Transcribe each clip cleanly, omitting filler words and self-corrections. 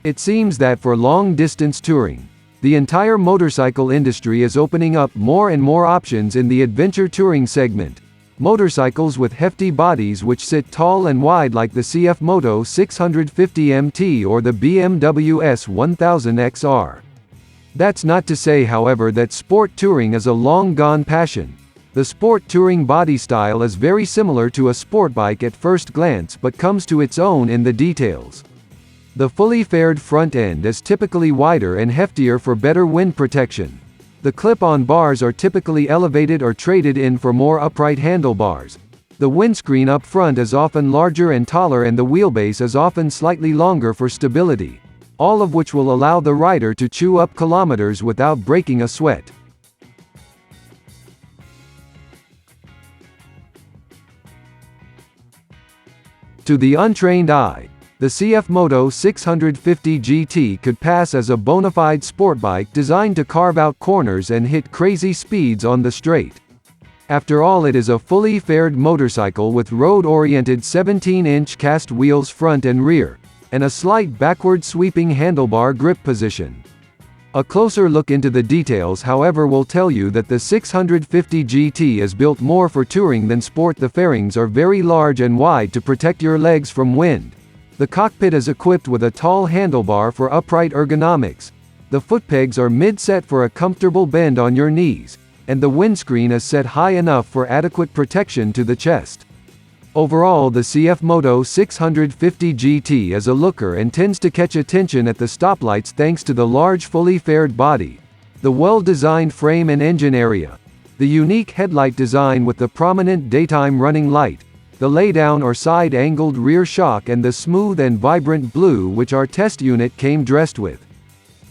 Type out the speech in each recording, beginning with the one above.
It seems that for long-distance touring, the entire motorcycle industry is opening up more and more options in the adventure touring segment. Motorcycles with hefty bodies which sit tall and wide like the CFMoto 650 MT or the BMW S 1000 XR. That's not to say, however, that sport touring is a long-gone passion. The sport touring body style is very similar to a sport bike at first glance but comes to its own in the details. The fully faired front end is typically wider and heftier for better wind protection. The clip-on bars are typically elevated or traded in for more upright handlebars. The windscreen up front is often larger and taller, and the wheelbase is often slightly longer for stability, all of which will allow the rider to chew up kilometers without breaking a sweat. To the untrained eye, the CFMoto 650 GT could pass as a bona fide sport bike designed to carve out corners and hit crazy speeds on the straight. After all, it is a fully faired motorcycle with road-oriented 17-inch cast wheels front and rear, and a slight backward sweeping handlebar grip position. A closer look into the details, however, will tell you that the 650 GT is built more for touring than sport. The fairings are very large and wide to protect your legs from wind. The cockpit is equipped with a tall handlebar for upright ergonomics. The footpegs are mid-set for a comfortable bend on your knees, and the windscreen is set high enough for adequate protection to the chest. Overall, the CFMoto 650 GT is a looker and tends to catch attention at the stoplights thanks to the large fully faired body, the well-designed frame and engine area, the unique headlight design with the prominent daytime running light, the laydown or side-angled rear shock, and the smooth and vibrant blue which our test unit came dressed with.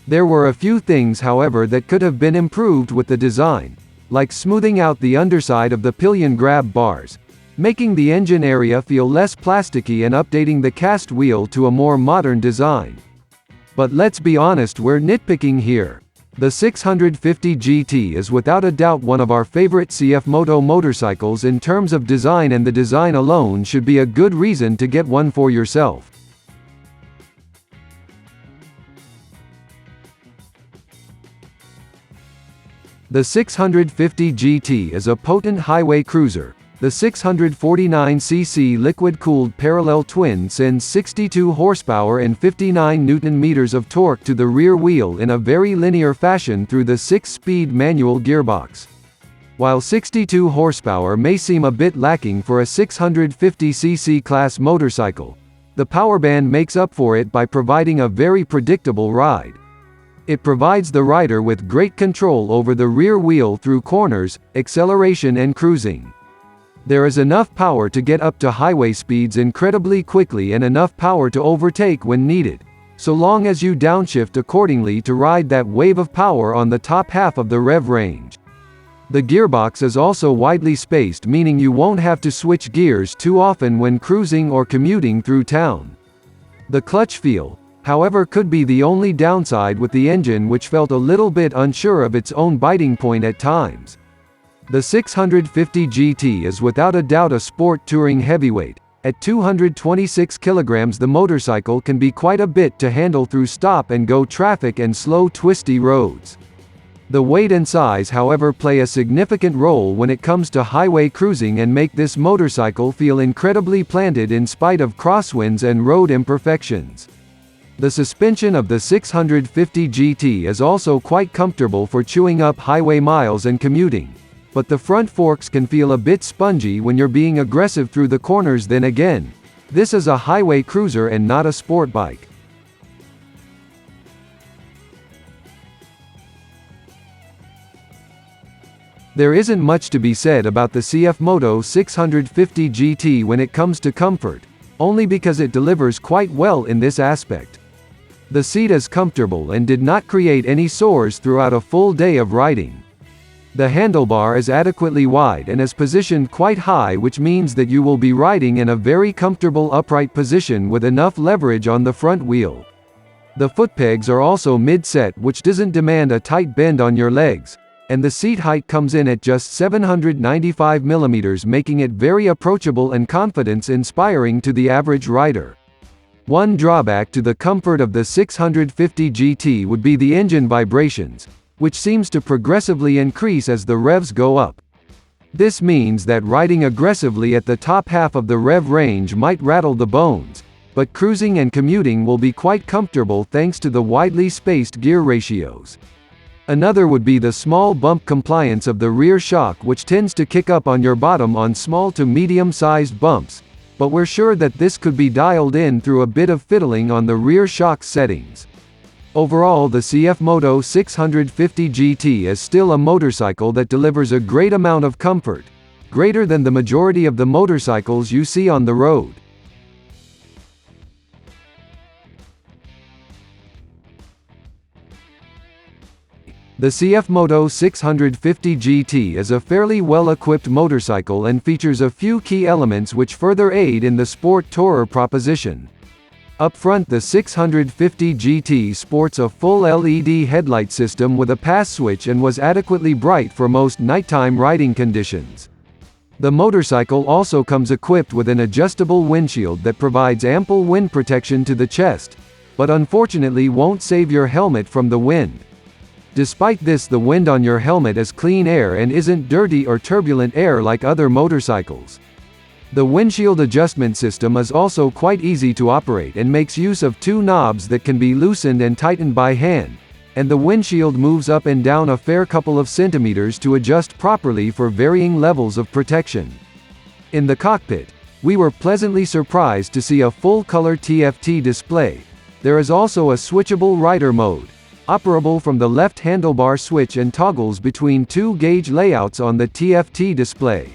There were a few things, however, that could have been improved with the design, like smoothing out the underside of the pillion grab bars, making the engine area feel less plasticky, and updating the cast wheel to a more modern design. But let's be honest, we're nitpicking here. The 650 GT is without a doubt one of our favorite CFMoto motorcycles in terms of design, and the design alone should be a good reason to get one for yourself. The 650 GT is a potent highway cruiser. The 649cc liquid-cooled parallel twin sends 62 horsepower and 59 Nm of torque to the rear wheel in a very linear fashion through the 6-speed manual gearbox. While 62 horsepower may seem a bit lacking for a 650cc class motorcycle, the powerband makes up for it by providing a very predictable ride. It provides the rider with great control over the rear wheel through corners, acceleration and cruising. There is enough power to get up to highway speeds incredibly quickly and enough power to overtake when needed, so long as you downshift accordingly to ride that wave of power on the top half of the rev range. The gearbox is also widely spaced, meaning you won't have to switch gears too often when cruising or commuting through town. The clutch feel, however, could be the only downside with the engine, which felt a little bit unsure of its own biting point at times. The 650 GT is without a doubt a sport touring heavyweight. At 226 kilograms, the motorcycle can be quite a bit to handle through stop-and-go traffic and slow, twisty roads. The weight and size, however, play a significant role when it comes to highway cruising and make this motorcycle feel incredibly planted in spite of crosswinds and road imperfections. The suspension of the 650 GT is also quite comfortable for chewing up highway miles and commuting, but the front forks can feel a bit spongy when you're being aggressive through the corners. Then again, this is a highway cruiser and not a sport bike. There isn't much to be said about the CFMoto 650 GT when it comes to comfort, only because it delivers quite well in this aspect. The seat is comfortable and did not create any sores throughout a full day of riding. The handlebar is adequately wide and is positioned quite high, which means that you will be riding in a very comfortable upright position with enough leverage on the front wheel. The footpegs are also mid-set, which doesn't demand a tight bend on your legs, and the seat height comes in at just 795 mm, making it very approachable and confidence-inspiring to the average rider. One drawback to the comfort of the 650 GT would be the engine vibrations, which seems to progressively increase as the revs go up. This means that riding aggressively at the top half of the rev range might rattle the bones, but cruising and commuting will be quite comfortable thanks to the widely spaced gear ratios. Another would be the small bump compliance of the rear shock, which tends to kick up on your bottom on small to medium-sized bumps, but we're sure that this could be dialed in through a bit of fiddling on the rear shock settings. Overall, the CFMoto 650 GT is still a motorcycle that delivers a great amount of comfort, greater than the majority of the motorcycles you see on the road. The CFMoto 650 GT is a fairly well-equipped motorcycle and features a few key elements which further aid in the sport tourer proposition. Up front, the 650 GT sports a full LED headlight system with a pass switch and was adequately bright for most nighttime riding conditions. The motorcycle also comes equipped with an adjustable windshield that provides ample wind protection to the chest, but unfortunately won't save your helmet from the wind. Despite this, the wind on your helmet is clean air and isn't dirty or turbulent air like other motorcycles. The windshield adjustment system is also quite easy to operate and makes use of two knobs that can be loosened and tightened by hand, and the windshield moves up and down a fair couple of centimeters to adjust properly for varying levels of protection. In the cockpit, we were pleasantly surprised to see a full-color TFT display. There is also a switchable rider mode, operable from the left handlebar switch, and toggles between two gauge layouts on the TFT display.